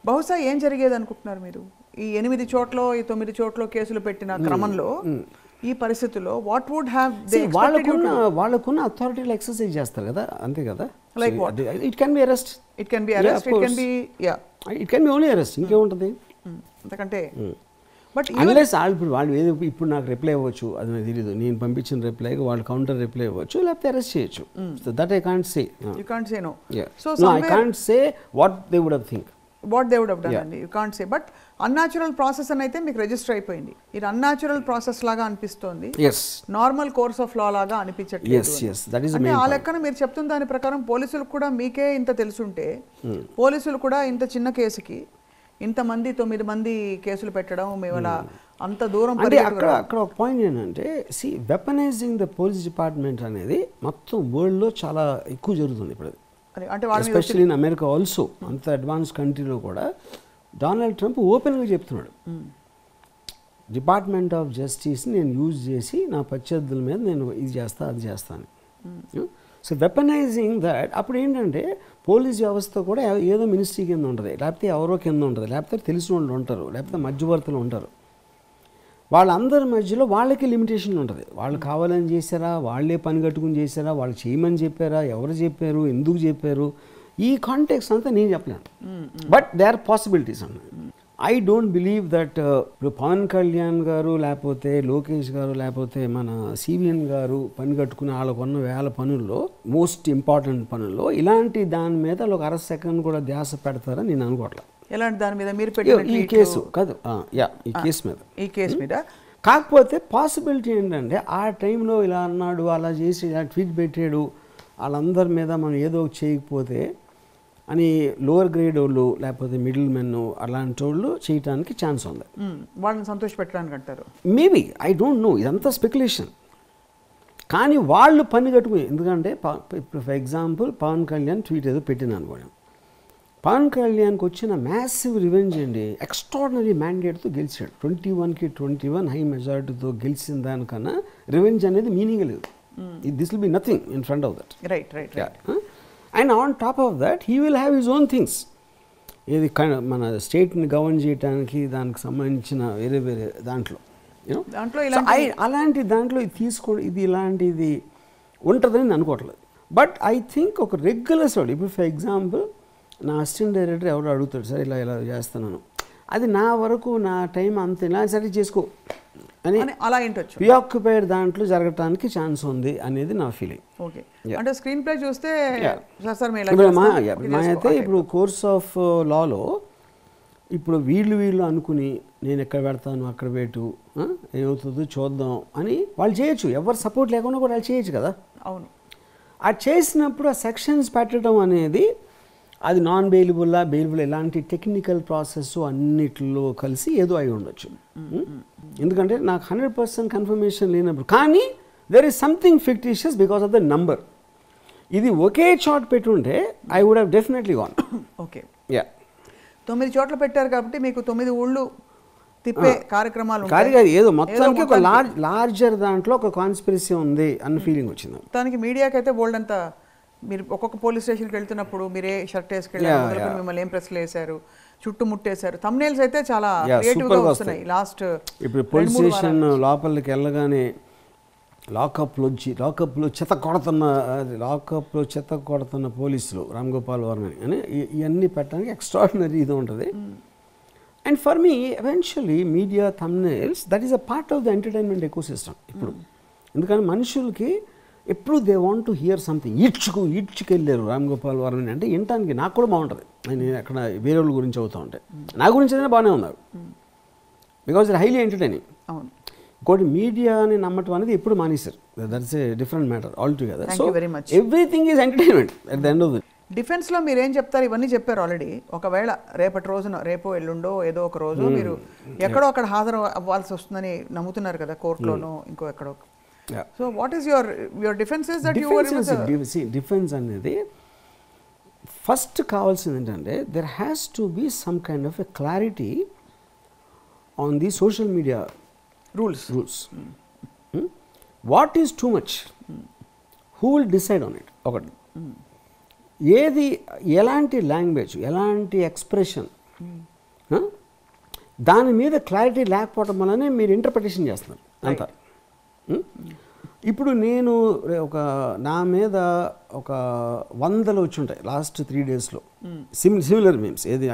బహుశా ఏం జరిగేది అనుకుంటున్నారు మీరు? ఈ 8 చోట్ల ఈ 9 చోట్ల కేసులు పెట్టిన క్రమంలో ఈ పరిస్థితుల్లో what would have they expected? వాళ్ళకున్న అథారిటీలు ఎక్సర్సైజ్ చేస్తారు కదా, అంతే కదా. Like what? It can be arrest, it can be arrest, it can be it can be only arrest, ఇంకేముంటుంది అంతకంటే. బట్ అన్లెస్ వాళ్ళు ఏదో ఇప్పుడు నాకు రిప్లై ఇవ్వచ్చు, అది నాకు తెలియదు, నేను పంపించిన రిప్లైకి వాళ్ళు కౌంటర్ రిప్లై ఇవ్వచ్చు, లేకపోతే అరెస్ట్ చేయొచ్చు. That I can't say. You can't say no. So I can't say what they would have think, what they would have done అండి, you can't say. But unnatural process అని అయితే మీకు register అయిపోయింది. ఇది unnatural process లాగా అనిపిస్తోంది, normal course of law లాగా అనిపించట్లేదు. అంటే ఆ లెక్కన మీరు చెప్తున్న దాని ప్రకారం పోలీసులకు కూడా మీకే ఇంత తెలుసుంటే, పోలీసులు కూడా ఇంత చిన్న కేసుకి ఇంతమంది 9 మంది కేసులు పెట్టడం, మేము అలా అంత దూరం అంటే అక్కడ ఒక పాయింట్ ఏంటంటే వెపనైజింగ్ ద పోలీస్ డిపార్ట్మెంట్ అనేది మొత్తం వరల్డ్లో చాలా ఎక్కువ జరుగుతుంది ఇప్పుడు. అంటే ఎస్పెషల్లీ ఇన్ అమెరికా ఆల్సో, అంత అడ్వాన్స్ కంట్రీలో కూడా డొనాల్డ్ ట్రంప్ ఓపెన్గా చెప్తున్నాడు, డిపార్ట్మెంట్ ఆఫ్ జస్టిస్ని నేను యూజ్ చేసి నా ప్రత్యర్థుల మీద నేను ఇది చేస్తా అది చేస్తాను. సో వెపనైజింగ్ దట్ అప్పుడు ఏంటంటే పోలీస్ వ్యవస్థ కూడా ఏదో మినిస్ట్రీ కింద ఉంటుంది, లేకపోతే ఎవరో కింద ఉంటుంది, లేకపోతే తెలిసిన వాళ్ళు ఉంటారు, లేకపోతే మధ్యవర్తులు ఉంటారు. వాళ్ళందరి మధ్యలో వాళ్ళకి లిమిటేషన్ ఉంటుంది. వాళ్ళు కావాలని చేశారా, వాళ్ళే పని కట్టుకుని చేశారా, వాళ్ళు చేయమని చెప్పారా, ఎవరు చెప్పారు, ఎందుకు చెప్పారు, ఈ కాంటెక్స్ట్ అంతా నేను చెప్పలేను. బట్ దే ఆర్ పాసిబిలిటీస్ అన్నాయి. ఐ డోంట్ బిలీవ్ దట్ ఇప్పుడు పవన్ కళ్యాణ్ గారు లేకపోతే లోకేష్ గారు లేకపోతే మన సివిఎన్ గారు పని కట్టుకుని వాళ్ళకున్న వేల పనుల్లో మోస్ట్ ఇంపార్టెంట్ పనుల్లో ఇలాంటి దాని మీద ఒక అర సెకండ్ కూడా ధ్యాస పెడతారని నేను అనుకోవట్లేదు. ఎలాంటి దాని మీద మీరు పెట్టిన ఈ కేసు కాదు, ఈ కేసు మీద కాకపోతే పాసిబిలిటీ ఏంటంటే ఆ టైంలో ఇలా అన్నాడు, అలా చేసి ఇలా ట్వీట్ పెట్టాడు, వాళ్ళందరి మీద మనం ఏదో చేయకపోతే అని లోవర్ గ్రేడ్ వాళ్ళు లేకపోతే మిడిల్ మెన్ అలాంటి వాళ్ళు చేయడానికి ఛాన్స్ ఉంది. వాళ్ళని సంతోష పెట్టడానికి అంటారు. మేబీ ఐ డోంట్ నో, ఇదంతా స్పెక్యులేషన్. కానీ వాళ్ళు పని కట్టుకుని, ఎందుకంటే ఇప్పుడు for example Pawan Kalyan tweet ఏదో పెట్టిన అనుకోండి, పవన్ కళ్యాణ్కి వచ్చిన మ్యాసివ్ రివెంజ్ అండి, ఎక్స్ట్రాడినరీ మ్యాండేట్తో గెలిచాడు. 21కి 21 హై మెజారిటీతో గెలిచిన దానికన్నా రివెంజ్ అనేది మీనింగ్ లేదు. This will be nothing in front of that. Right. And on top of that he will have his own things. ఇది మన స్టేట్ని గవర్న్ చేయడానికి దానికి సంబంధించిన వేరే వేరే దాంట్లో అలాంటి దాంట్లో ఇది తీసుకోండి, ఇది ఇలాంటిది ఉంటుందని నేను అనుకోవట్లేదు. బట్ ఐ థింక్ ఒక రెగ్యులర్ స్టడీ, ఇప్పుడు ఫర్ ఎగ్జాంపుల్ నా అసిస్టెంట్ డైరెక్టర్ ఎవరు అడుగుతాడు, సార్ ఇలా ఇలా చేస్తున్నాను, అది నా వరకు నా టైం అంత ఇలా సరే చేసుకో అని అలా ఏంటొచ్చు ప్రియాక్యుపైడ్ దాంట్లో జరగటానికి ఛాన్స్ ఉంది అనేది నా ఫీలింగ్. ఓకే, అంటే స్క్రీన్ ప్లే చూస్తే మా అయితే ఇప్పుడు కోర్స్ ఆఫ్ లాలో ఇప్పుడు వీళ్ళు అనుకుని నేను ఎక్కడ పెడతాను అక్కడ పెట్టు, ఏమవుతుందో చూద్దాం అని వాళ్ళు చేయొచ్చు, ఎవరు సపోర్ట్ లేకుండా కూడా వాళ్ళు చేయొచ్చు కదా. అవును, అది చేసినప్పుడు ఆ సెక్షన్స్ పెట్టడం అనేది అది నాన్ బెయిలబుల్లా బెయిలబుల్ ఇలాంటి టెక్నికల్ ప్రాసెస్ అన్నిటిలో కలిసి ఏదో అయి ఉండొచ్చు. ఎందుకంటే నాకు 100% కన్ఫర్మేషన్ లేనప్పుడు, కానీ there is something fictitious because of the number. ఇది ఒకే చోట పెట్టుంటే I would have definitely gone. Okay, 9 చోట్ల పెట్టారు కాబట్టి మీకు 9 ఊళ్ళు తిప్పే కార్యక్రమాలు కాదు, ఏదో మొత్తానికి ఒక లార్జర్ దాంట్లో ఒక కాన్స్పిరసీ ఉంది అన్న ఫీలింగ్ వచ్చింది. దానికి మీడియాకి అయితే బోల్డ్ అంతా, మీరు ఒక్కొక్క పోలీస్ స్టేషన్కి వెళ్తున్నప్పుడు మీరే షర్ట్ వేసుకెళ్ళారు, మిమ్మల్ని ఏం ప్రశ్నలు వేశారు, చుట్టుముట్టేశారు, థంబ్నెయిల్స్ అయితే చాలా క్రియేటివ్గా వస్తున్నాయి. లాస్ట్ ఇప్పుడు పోలీస్ స్టేషన్ లోపలికి వెళ్ళగానే లాకప్లో చెత్త కొడుతున్న పోలీసులు రామ్ గోపాల్ వర్మ అని ఇవన్నీ పెట్టడానికి ఎక్స్ట్రాడినరీ ఇది ఉంటుంది. And for me eventually media thumbnails that is a part of the entertainment ecosystem ఇప్పుడు. ఎందుకంటే మనుషులకి ఎప్పుడు they want to hear something, ఈడ్చుకెళ్ళారు రామ్ గోపాల్ వర్మని అంటే వినటానికి నాకు కూడా బాగుంటుంది. నేను అక్కడ వేరే వాళ్ళ గురించి అవుతూ ఉంటే నా గురించి అయినా బాగానే ఉన్నారు, బికాజ్ ఇట్ హైలీ ఎంటర్టైనింగ్. అవును, ఇంకోటి మీడియాని నమ్మటం అనేది ఎప్పుడు మానేశారు, that's a different matter altogether. So everything is entertainment at the end of the. డిఫెన్స్లో మీరు ఏం చెప్తారు? ఇవన్నీ చెప్పారు ఆల్రెడీ. ఒకవేళ రేపటి రోజున, రేపో ఎల్లుండో ఏదో ఒక రోజు మీరు ఎక్కడో అక్కడ హాజరు అవ్వాల్సి వస్తుందని నమ్ముతున్నారు కదా, కోర్టులోనో ఇంకో ఎక్కడో. So what is your defences that you were defence అనేది ఫస్ట్ కావాల్సింది ఏంటంటే there has to be some kind of a clarity on the social media rules. What is too much, who will decide on it. ఒకటి, ఏది ఎలాంటి language, ఎలాంటి expression, దాని మీద clarity లేకపోవడం వల్లనే మీరు ఇంటర్ప్రిటేషన్ చేస్తున్నారు అంతా. ఇప్పుడు నేను నా మీద ఒక 100 వచ్చి ఉంటాయి లాస్ట్ 3 daysలో సిమిలర్ మీమ్స్. ఏది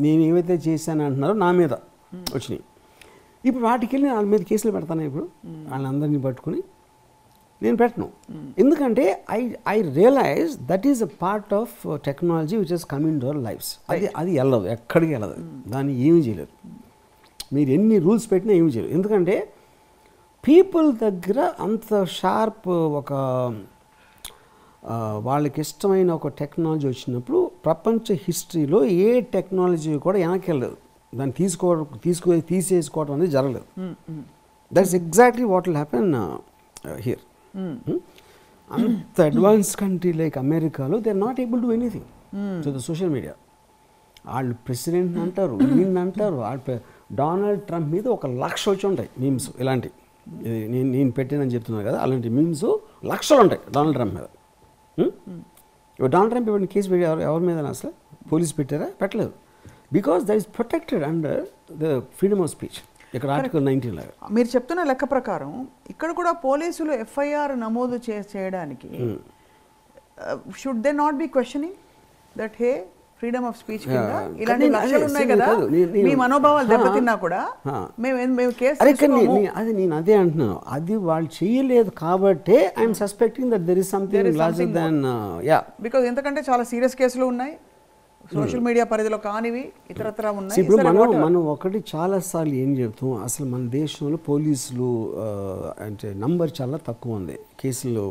నేను ఏవైతే చేశాను అంటున్నారో నా మీద వచ్చినాయి. ఇప్పుడు వాటికి వెళ్ళి వాళ్ళ మీద కేసులు పెడతాను. ఇప్పుడు వాళ్ళందరినీ పట్టుకుని నేను పెట్టను, ఎందుకంటే I realise that is a part of technology which has come in to our lives. అది వెళ్ళదు, ఎక్కడికి వెళ్ళదు, దాన్ని ఏమీ చేయలేరు. మీరు ఎన్ని రూల్స్ పెట్టినా ఏమీ చేయలేరు. ఎందుకంటే పీపుల్ దగ్గర అంత షార్ప్ ఒక వాళ్ళకి ఇష్టమైన ఒక టెక్నాలజీ వచ్చినప్పుడు ప్రపంచ హిస్టరీలో ఏ టెక్నాలజీ కూడా వెనక్కి వెళ్ళదు. దాన్ని తీసేసుకోవడం అనేది జరగలేదు. That's exactly what will happen here. అంత అడ్వాన్స్ కంట్రీ లైక్ అమెరికాలో they are not able to anything to the social media. వాళ్ళు ప్రెసిడెంట్ అంటారు, ఈయన అంటారు. డొనాల్డ్ ట్రంప్ మీద 1,00,000 వచ్చి ఉంటాయి మీమ్స్ ఇలాంటి. నేను పెట్టానని చెప్తున్నాను కదా, అలాంటి మీమ్స్ లక్షలు ఉంటాయి డొనాల్డ్ ట్రంప్ మీద. డొనాల్డ్ ట్రంప్ ఇవన్నీ కేసు పెట్టి ఎవరి మీద అసలు పోలీసు పెట్టారా? పెట్టలేదు. Because that is protected under the freedom of speech. ఇక్కడ ఆర్టికల్ 19 లాగా. మీరు చెప్తున్న లెక్క ప్రకారం ఇక్కడ కూడా పోలీసులు ఎఫ్ఐఆర్ నమోదు చేయడానికి should they not be questioning that hey freedom of speech కింద ఇలాంటి లక్షలు ఉన్నాయి కదా, మీ మనోభావాలు దెబ్బతిన్నా కూడా మేము కేసు అది నేను అదే అంటున్నాను. అది వాళ్ళు చేయలేదు కాబట్టి I'm suspecting that there is something larger than because ఎందుకంటే చాలా సీరియస్ కేసులు ఉన్నాయి, సోషల్ మీడియా పరిధిలో కానివి ఇతరత్రా ఉన్నాయి. ఇప్పుడు మనం ఒకటి చాలాసార్లు ఏం చెప్తాం, అసలు మన దేశంలో పోలీసులు అంటే నంబర్ చాలా తక్కువ ఉంది కేసులు.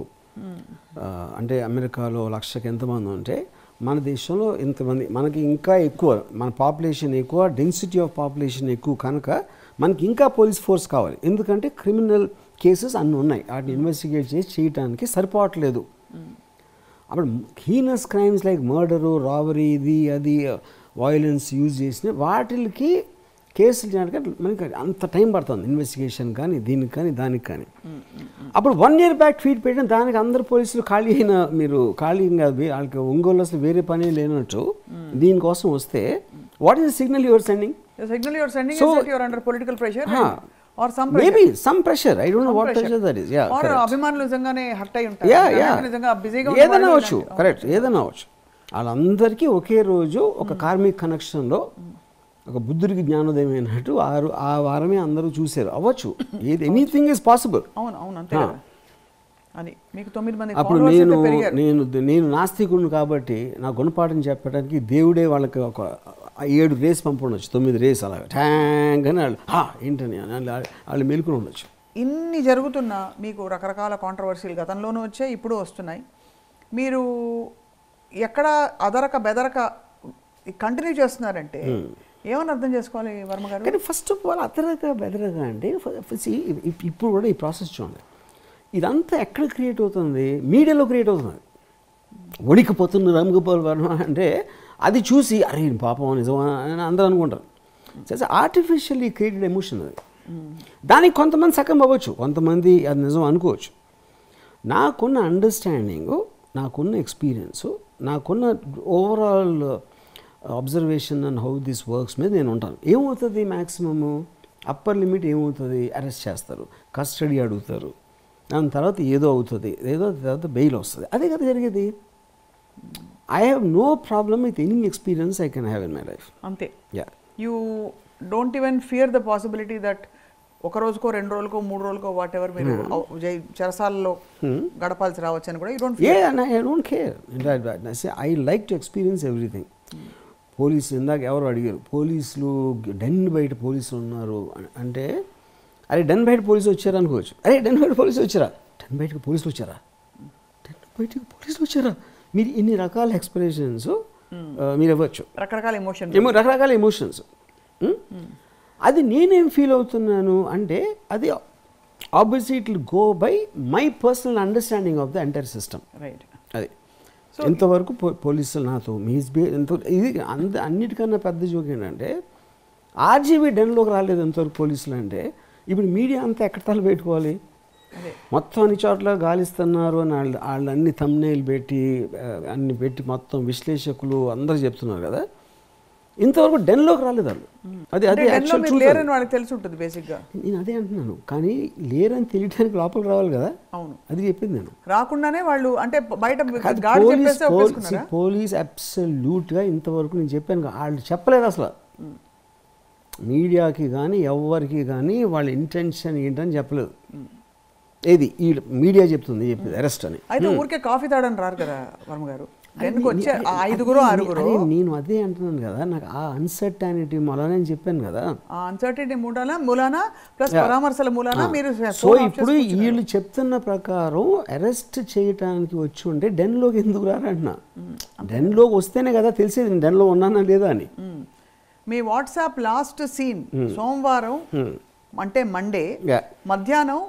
అంటే అమెరికాలో 1,00,000కి ఎంతమంది ఉంటే మన దేశంలో ఇంతమంది, మనకి ఇంకా ఎక్కువ, మన పాపులేషన్ ఎక్కువ, డెన్సిటీ ఆఫ్ పాపులేషన్ ఎక్కువ కనుక మనకి ఇంకా పోలీస్ ఫోర్స్ కావాలి. ఎందుకంటే క్రిమినల్ కేసెస్ అన్నీ ఉన్నాయి, వాటిని ఇన్వెస్టిగేట్ చేయడానికి సరిపోవట్లేదు. అప్పుడు heinous crimes like murder, robbery, ఇది అది వయలెన్స్ యూజ్ చేసిన వాటికి కేసులు చేయడానికి మనకి అంత టైం పడుతుంది ఇన్వెస్టిగేషన్ కానీ దీనికి కానీ దానికి కానీ. అప్పుడు 1 year బ్యాక్ ట్వీట్ పెట్టిన దానికి అందరు పోలీసులు ఖాళీ అయిన, మీరు ఖాళీ కాదు, వాళ్ళకి ఒంగోలు అసలు వేరే పని లేనట్టు దీనికోసం వస్తే what is the signal you're sending? Signal you're sending is that you are under political pressure or some pressure. Maybe some pressure. I don't know what pressure that is. Yeah, or అభిమానులు నిజంగానే hurt అయి ఉంటారు. నిజంగా బిజీగా ఉంటారు. ఏదైనా అవచ్చు, correct, ఏదైనా అవచ్చు. వాళ్ళందరికీ ఒకే రోజు ఒక కార్మిక్ కనెక్షన్లో ఒక బుద్ధుడికి జ్ఞానోదయం అయినట్టు ఆ వారమే అందరూ చూశారు. అవ్వచ్చు, ఎనీథింగ్ ఈజ్ పాసిబుల్. అవును అవును అంతే అని. మీకు 9 మంది అప్పుడు నేను నాస్తికుడిని కాబట్టి నా గుణపాఠం చెప్పడానికి దేవుడే వాళ్ళకి ఒక 7 రేస్ పంపడవచ్చు, 9 రేస్ అలాగా ట్యాంక్ అని వాళ్ళు ఏంటని వాళ్ళు మేలుకుని ఉండొచ్చు. ఇన్ని జరుగుతున్నా మీకు రకరకాల కాంట్రవర్సీలు గతంలోనూ వచ్చాయి, ఇప్పుడు వస్తున్నాయి. మీరు ఎక్కడ అదరక బెదరక కంటిన్యూ చేస్తున్నారంటే ఏమని అర్థం చేసుకోవాలి వర్మ గారు? కానీ ఫస్ట్ ఆఫ్ ఆల్ అదరక బెదరక అంటే ఇప్పుడు కూడా ఈ ప్రాసెస్ చూడండి, ఇదంతా ఎక్కడ క్రియేట్ అవుతుంది? మీడియాలో క్రియేట్ అవుతుంది. వణికిపోతున్న రామ్ గోపాల్ వర్మ అంటే అది చూసి అరే పాపం నిజమా అని అందరూ అనుకుంటారు. ఆర్టిఫిషియల్లీ క్రియేటెడ్ ఎమోషన్ అది. దానికి కొంతమంది సగం అవ్వచ్చు, కొంతమంది అది నిజం అనుకోవచ్చు. నాకున్న అండర్స్టాండింగు, నాకున్న ఎక్స్పీరియన్సు, నాకున్న overall observation and how this works మీద నేను ఉంటాను. ఏమవుతుంది మ్యాక్సిమము అప్పర్ లిమిట్ ఏమవుతుంది? అరెస్ట్ చేస్తారు, కస్టడీ అడుగుతారు, దాని తర్వాత ఏదో అవుతుంది, ఏదో తర్వాత బెయిల్ వస్తుంది. అదే కదా జరిగేది. I have no problem with any experience I can have in my life. Ante. Yeah. You don't even fear the possibility that ఒక రోజుకో 2 రోజులకో 3 రోజులకో వాట్ ఎవర్ మీరు చెరసాలలో గడపాల్సి రావచ్చని కూడా you don't fear? Yeah, and I don't care. In fact, I like to experience everything. Police ఇందాక ఎవరు అడిగారు, పోలీసులు den బయట పోలీసులు ఉన్నారు అంటే, అరే డెన్ బయట పోలీసులు వచ్చారా అనుకోవచ్చు. అరే డెన్ బయట పోలీసులు వచ్చారా, డెన్ బయటకు పోలీసులు వచ్చారా, డెన్ బయటకు పోలీసులు వచ్చారా, మీరు ఇన్ని రకాల ఎక్స్ప్రెషన్స్ మీరు ఇవ్వచ్చు, రకరకాల ఎమోషన్స్. అది నేనేం ఫీల్ అవుతున్నాను అంటే, అది obviously it will go by my personal understanding of the entire system. అది ఎంతవరకు పోలీసులు నాతో ఇది అన్నిటికన్నా పెద్ద జోక్ ఏంటంటే, ఆర్జీబీ డెన్లోకి రాలేదు ఎంతవరకు పోలీసులు అంటే, ఇప్పుడు మీడియా అంతా ఎక్కడ తల పెట్టుకోవాలి? మొత్తం అన్ని చోట్ల గాలిస్తున్నారు అని వాళ్ళు అన్ని థంబ్నెయిల్ పెట్టి అన్ని పెట్టి మొత్తం విశ్లేషకులు అందరూ చెప్తున్నారు కదా, ఇంతవరకు డెన్లోకి రాలేదు వాళ్ళు. అది లేరని వాళ్ళకి తెలిసి ఉంటుంది బేసిక్గా. నేను అదే అంటున్నాను, కానీ లేరని తెలియడానికి లోపలికి రావాలి కదా. అవును, అది చెప్పింది నేను. రాకుండానే వాళ్ళు అంటే బయట పోలీస్ అబ్సల్యూట్గా ఇంతవరకు నేను చెప్పాను, వాళ్ళు చెప్పలేదు అసలు మీడియాకి కానీ ఎవరికి కానీ వాళ్ళ ఇంటెన్షన్ ఏంటని చెప్పలేదు. ఏది ఈ మీడియా చెప్తుంది అరెస్ట్ అని. అయితే ఊరికే కాఫీ తాడని రారు కదా వర్మ గారు, ఐదుగురు ఆరుగురు. నేను అదే అంటున్నాను కదా, నాకు ఆ అన్సర్టానిటీ మూలానే చెప్పాను కదా, ఆ అన్సర్టనిటీ మూలాన ప్లస్ పరామర్శల మూలాన మీరు. సో ఇప్పుడు వీళ్ళు చెప్తున్న ప్రకారం అరెస్ట్ చేయడానికి వచ్చి ఉంటే డెన్లోకి ఎందుకు రారంటున్నా. డెన్లోకి వస్తేనే కదా తెలిసేది నేను డెన్లో ఉన్నానా లేదా అని. మీ వాట్సాప్ లాస్ట్ సీన్ సోమవారం అంటే మండే మధ్యాహ్నం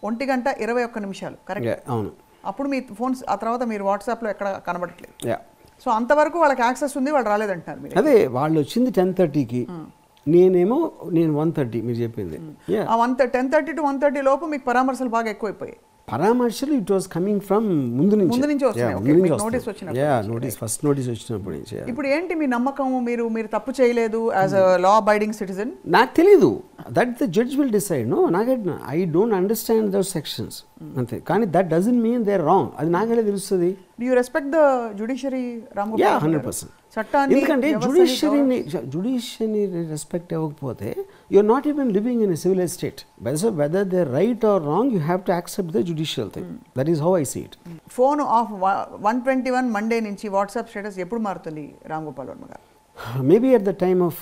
1:21 కరెక్ట్? అవును. అప్పుడు మీ ఫోన్స్ ఆ తర్వాత మీరు వాట్సాప్లో ఎక్కడ కనబడట్లేదు. సో అంతవరకు వాళ్ళకి యాక్సెస్ ఉంది, వాళ్ళు రాలేదంటున్నారు మీరు. అదే వాళ్ళు వచ్చింది 10:30కి, నేను 1:30 మీరు చెప్పింది. ఆ 10:30 to 1:30 లోపు మీకు పరామర్శలు బాగా ఎక్కువైపోయాయి. పరామర్శలు ఇట్ వాస్ కమింగ్ ఫ్రమ్ ముందు నుంచి నోటీస్ ఫస్ట్ నోటీస్ వచ్చినప్పటి నుంచి. ఇప్పుడు ఏంటి మీ నమ్మకం? మీరు తప్పు చేయలేదు as a law abiding citizen? నాకు తెలీదు, that the judge will decide. No నాకే I don't understand those sections అంతే. కానీ that doesn't mean they are wrong. అది నాకెలా తెలుస్తుంది? Do you respect the judiciary Ramgopal? 100%. చట్టాన్ని, ఎందుకంటే జ్యుడిషియరీని రెస్పెక్ట్ ఇవ్వకపోతే you are not even living in a civilised state. Whether they right or wrong you have to accept the judicial thing. That is how I see it. Phone off 121 Monday నుంచి WhatsApp status ఎప్పుడు మారుతుంది రామగోపాల్ వర్మ గారు? Maybe at the time of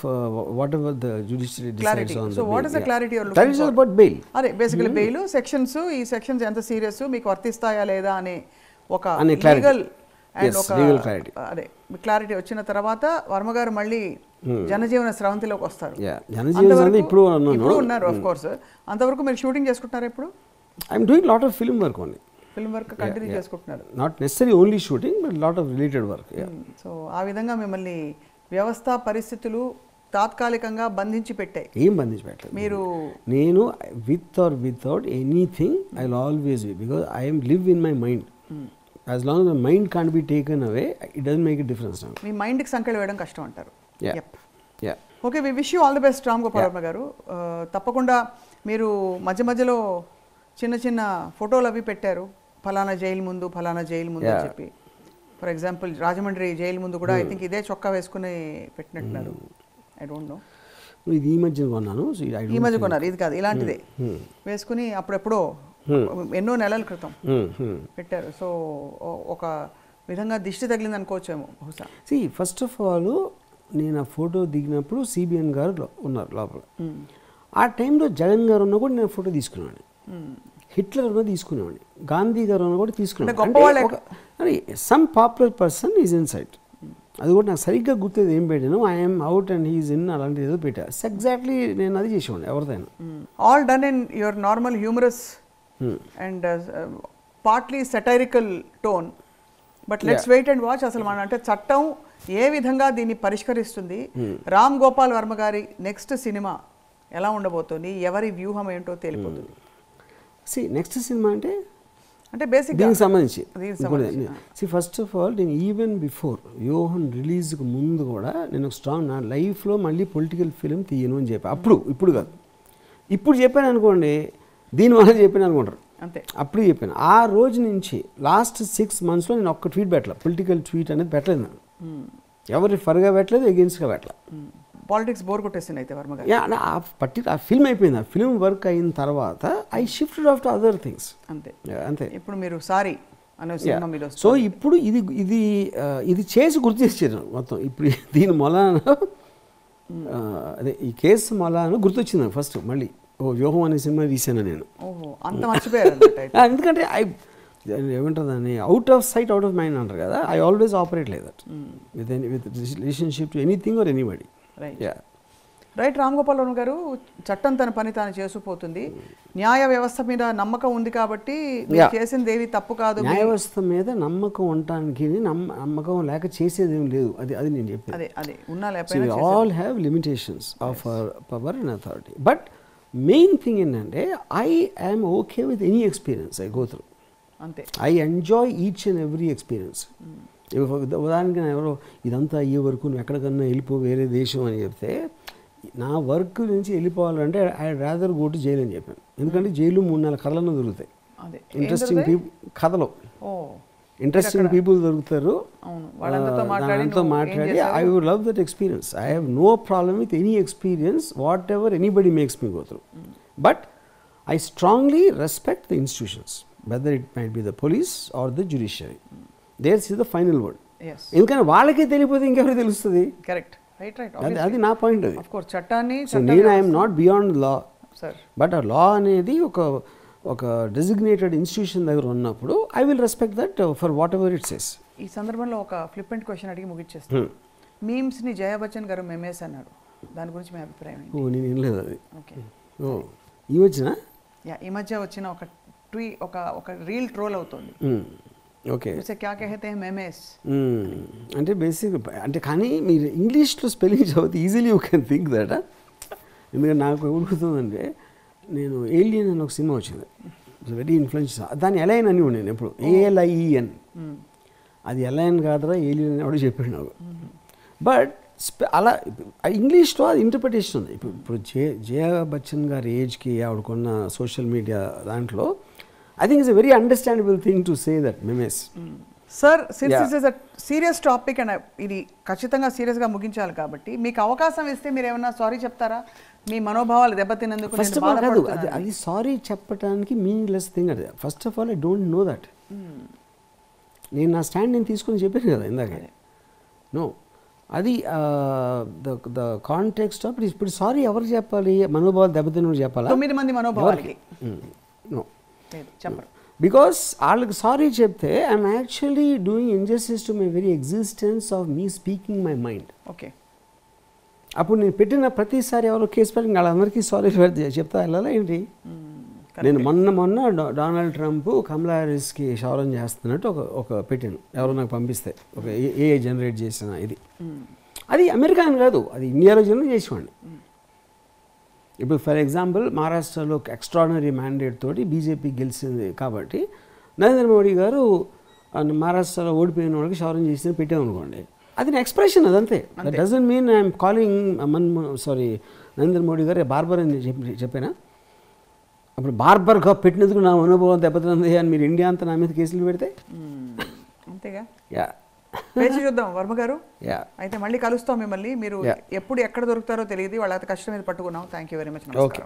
whatever the judiciary decides on. So what is the clarity you're looking for? Clarity is about bail. అదే basically bail sections, ఈ sections ఎంత serious, మీకు వర్తిస్తాయా లేదా అనే ఒక లీగల్ అండ్ ఒక అదే క్లారిటీ వచ్చిన తర్వాత వర్మ గారు మళ్ళీ జనజీవన స్రవంతిలోకి వస్తారు. ఇప్పుడు ఉన్నారు ఆఫ్ కోర్స్. అంతవరకు మీరు షూటింగ్ చేసుకుంటున్నారు? ఇప్పుడు I'm doing lot of film work only. Film work continue చేసుకుంటున్నారు? Not necessary only shooting but lot of related work. So ఆ విధంగా మిమ్మల్ని వ్యవస్థ పరిస్థితులు తాత్కాలికంగా బంధించి పెట్టాయి. ఏం బంధించి పెట్టలేదు. నేను with or without anything I will always be, because I am live in my mind. As long as my mind can't be taken away, it doesn't make a difference now. మీ మైండ్కి సంకెళ్ళు వేయడం కష్టం అంటారు. Yeah. Okay, we wish you all the best Ram Gopal Varma గారు. తప్పకుండా మీరు మధ్య మధ్యలో చిన్న చిన్న ఫోటోలు అవి పెట్టారు, ఫలానా జైలు ముందు ఫలానా జైలు ముందు అని చెప్పి. ఫర్ ఎగ్జాంపుల్ రాజమండ్రి జైలు ముందు కూడా ఐ థింక్ ఇదే చొక్కా వేసుకుని పెట్టినట్టున్నారు. ఐ డోంట్ నో, ఇది ఈ మధ్య కొన్నాను. ఈ మధ్య కొన్నారు, ఇది కాదు ఇలాంటిదే వేసుకుని అప్పుడెప్పుడో ఎన్నో నెలల క్రితం పెట్టారు. సో ఒక విధంగా దిష్టి తగిలింది అనుకోవచ్చేమో బహుశా. ఫస్ట్ ఆఫ్ ఆల్ నేను ఆ ఫోటో దిగినప్పుడు సిబిఎన్ గారు ఉన్నారు లోపల. ఆ టైంలో జగన్ గారు ఉన్నా కూడా నేను ఫోటో తీసుకున్నాను, హిట్లర్ ఉన్నా తీసుకునేవాడిని, గాంధీ గారు ఉన్నా కూడా తీసుకున్నాను. Some popular person is in sight. అది కూడా నాకు సరిగ్గా గుర్తుంది ఏం పెట్టాను, I am out and he is in అలాంటిది ఏదో పెట్టాను. ఎగ్జాక్ట్లీ నేను అది చేసేవాడిని ఎవరిదైనా. All done in your normal humorous and partly satirical tone. But let's wait and watch. అసలు మన అంటే చట్టం ఏ విధంగా దీన్ని పరిష్కరిస్తుంది, రామ్ గోపాల్ వర్మ గారి నెక్స్ట్ సినిమా ఎలా ఉండబోతుంది, ఎవరి వ్యూహం ఏంటో తేలిపోతుంది. నెక్స్ట్ సినిమా అంటే బేసిక్ దీనికి సంబంధించి ఫస్ట్ ఆఫ్ ఆల్ నేను ఈవెన్ బిఫోర్ వ్యూహం రిలీజ్కి ముందు కూడా నేను స్ట్రాంగ్ నా లైఫ్లో మళ్ళీ పొలిటికల్ ఫిలిం తీయను అని చెప్పి ఇప్పుడు కాదు, ఇప్పుడు చెప్పాను అనుకోండి, దీనివల్ల చెప్పాను అనుకుంటారు అంతే. అప్పుడు చెప్పాను. ఆ రోజు నుంచి లాస్ట్ 6 monthsలో నేను ఒక్క ట్వీట్ పెట్టలేదు, పొలిటికల్ ట్వీట్ అనేది పెట్టలేదు. నేను ఎవరి ఫర్గా పెట్టలేదు, ఎగెన్స్ట్గా పెట్టలేదు. పాలిటిక్స్ బోర్ కొట్టేసింది అయితే వర్మ గారు. ఆ ఫిల్మ్ అయిపోయింది. ఆ ఫిల్మ్ వర్క్ అయిన తర్వాత I shifted off to other things. అంతే. ఇప్పుడు మీరు సారీ అనే సినిమా మీద సో ఇప్పుడు ఇది చేసి గుర్తు చేసారు మొత్తం. ఇప్పుడు దీని మొలాన అదే ఈ కేసు మొలాన గుర్తొచ్చింది ఫస్ట్ మళ్ళీ. వ్యూహం అనే సినిమా తీసాను నేను. అంత మర్చిపోయారు. ఎందుకంటే ఏమంటుంది అని out of sight out of mind అంటారు కదా. I always operate like that with relationship to anything or anybody. Right. Ram Gopal Varma గారు, చట్టం తన పని తాను చేసుకుపోతుంది. న్యాయ వ్యవస్థ మీద నమ్మకం ఉంది కాబట్టి చేసింది ఏవి తప్పు కాదు. న్యాయ వ్యవస్థ మీద నమ్మకం ఉండటానికి నమ్మకం లేక చేసేది ఏం లేదు. అది నేను చెప్పాను. అదే ఉన్నా లేకపోయినా all have limitations of power and authority. But main thing ఏంటంటే I am okay with any experience I go through. అంతే. I enjoy each and every experience. ఉదాహరణకి ఎవరో ఇదంతా అయ్యే వరకు నువ్వు ఎక్కడికన్నా వెళ్ళిపో వేరే దేశం అని చెప్తే, నా వర్క్ నుంచి వెళ్ళిపోవాలంటే I rather go to jail అని చెప్పాను. ఎందుకంటే జైలు 3 నెలల కథలన్నా దొరుకుతాయి. ఇంట్రెస్టింగ్ కథలో ఇంట్రెస్టింగ్ పీపుల్ దొరుకుతారు. వాళ్ళతో మాట్లాడి I would love that experience. I have no problem with any experience whatever anybody makes me go through. But I strongly respect the institutions, whether it might be the police or the judiciary. There's is the final word. ఎందుకంటే వాళ్ళకే తెలియపోతే ఇంకెవరికి తెలుస్తుంది. Correct. అది నా point. అది చట్టాన్ని నేను I'm not beyond law, but ఆ లా అనేది ఒక డెసిగ్నేటెడ్ ఇన్స్టిట్యూషన్ దగ్గర ఉన్నప్పుడు I will respect that for what ever it says. ఈ సందర్భంలో ఒక ఫ్లిప్పెంట్ క్వశ్చన్ అడిగి ముగిచ్చేస్తాను. మీమ్స్ని జయా బచ్చన్ గారు మెమేస్ అన్నారు. దాని గురించి మీ అభిప్రాయం ఏంటి? ఓ నేను వినలేదు అది. ఓకే. ఓ ఈ వచ్చిన యా, ఈ మధ్య వచ్చిన ఒక రీల్ ట్రోల్ అవుతుంది. ఓకే. ఉసే క్యా కహతే హై మెమేస్. అంటే బేసిక్ అంటే కానీ మీరు ఇంగ్లీష్లో స్పెల్లింగ్ చదివితే easily you can think that. ఎందుకంటే నాకు ఏమవుతుందంటే నేను ఏలియన్ అని ఒక సినిమా వచ్చింది, ఇట్స్ వెరీ ఇన్ఫ్లుయెన్స్. దాన్ని ఎలైన్ అని నేను ఎప్పుడు ALIEN, అది ఎలైన్ కాదురా ఏలియన్ అని ఎవడో చెప్పాడు నాకు. బట్ అలా ఇంగ్లీష్లో అది ఇంటర్ప్రిటేషన్ ఉంది. ఇప్పుడు జయా బచ్చన్ గారి ఏజ్కి ఆవిడకున్న సోషల్ మీడియా దాంట్లో I think it's a very understandable thing to say that memes. Sir, since is a serious topic and ఇది ఖచ్చితంగా సీరియస్గా ముగించాలి కాబట్టి మీకు అవకాశం ఇస్తే మీరు ఏమన్నా సారీ చెప్తారా? మీ మనోభావాలు దెబ్బతిన్నందుకు ఫస్ట్ ఆఫ్ ఆల్ కాదు, అది సారీ చెప్పడానికి మీనింగ్లెస్ థింగ్. అది first of all I don't know that. నేను నా స్టాండ్ నేను తీసుకొని చెప్పాను కదా ఇందాక. నో, అది ద కాంటెక్స్ట్ ఆఫ్ ఇప్పుడు సారీ ఎవరు చెప్పాలి? మనోభావాలు దెబ్బతిన్న చెప్పాలా? 9 మంది మనోభావాలకి నో చెప్పరు. బికాస్ వాళ్ళకి సారీ చెప్తే I'm actually doing injustice to my very existence of me speaking my mind. Okay. అప్పుడు నేను పెట్టిన ప్రతిసారి ఎవరో కేసు పెట్టి వాళ్ళందరికీ సారీ చెప్తా వెళ్ళాలా ఏంటి? నేను మొన్న డొనాల్డ్ ట్రంప్ కమలా హ్యారిస్కి క్షౌరం చేస్తున్నట్టు ఒక పెట్టాను, ఎవరో నాకు పంపిస్తే, ఒక ఏ జనరేట్ చేసిన ఇది. అది అమెరికా అని కాదు, అది ఇండియాలో జనరేట్ చేసేవాడిని. ఇప్పుడు ఫర్ ఎగ్జాంపుల్ మహారాష్ట్రలో ఎక్స్ట్రాడినరీ మ్యాండేట్ తోటి బీజేపీ గెలిచింది కాబట్టి నరేంద్ర మోడీ గారు మహారాష్ట్రలో ఓడిపోయిన వాళ్ళకి క్షౌరం చేసి పెట్టామనుకోండి, అది నా ఎక్స్ప్రెషన్, అదంతే. That doesn't mean I'm calling Narendra Modi గారు బార్బర్ అని చెప్పానా? అప్పుడు బార్బర్గా పెట్టినందుకు నా అనుభవం దెబ్బతింది అని మీరు ఇండియా అంతా నా మీద కేసులు పెడితే అంతేగా. యా, వేచి చూద్దాం వర్మ గారు. యా, అయితే మళ్ళీ కలుస్తాం మిమ్మల్ని. మీరు ఎప్పుడు ఎక్కడ దొరుకుతారో తెలియదు, వాళ్ళ కష్టం మీద పట్టుకున్నాం. Thank you very much. Okay.